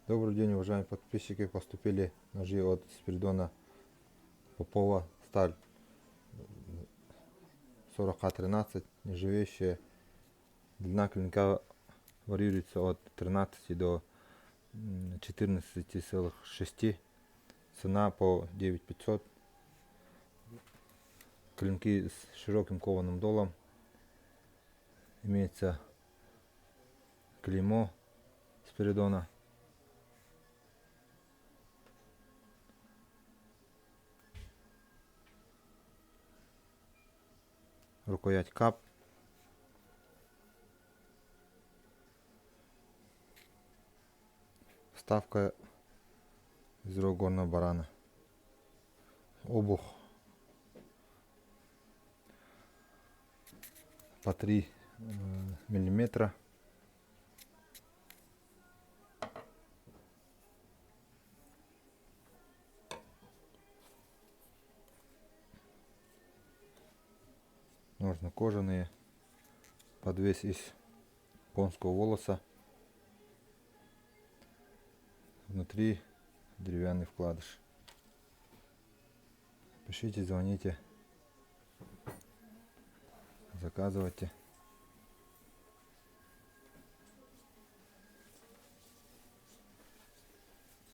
Добрый день, уважаемые подписчики. Поступили ножи от Спиридона Попова. Сталь 40А13, нержавеющая. Длина клинка варьируется от 13 до 14,6. Цена по 9500. Клинки с широким кованым долом. Имеется клеймо Спиридона. Рукоять кап. Вставка из рог горного барана. Обух по 3 миллиметра. Ножны кожаные. Подвес из конского волоса. Внутри деревянный вкладыш. Пишите, звоните, заказывайте.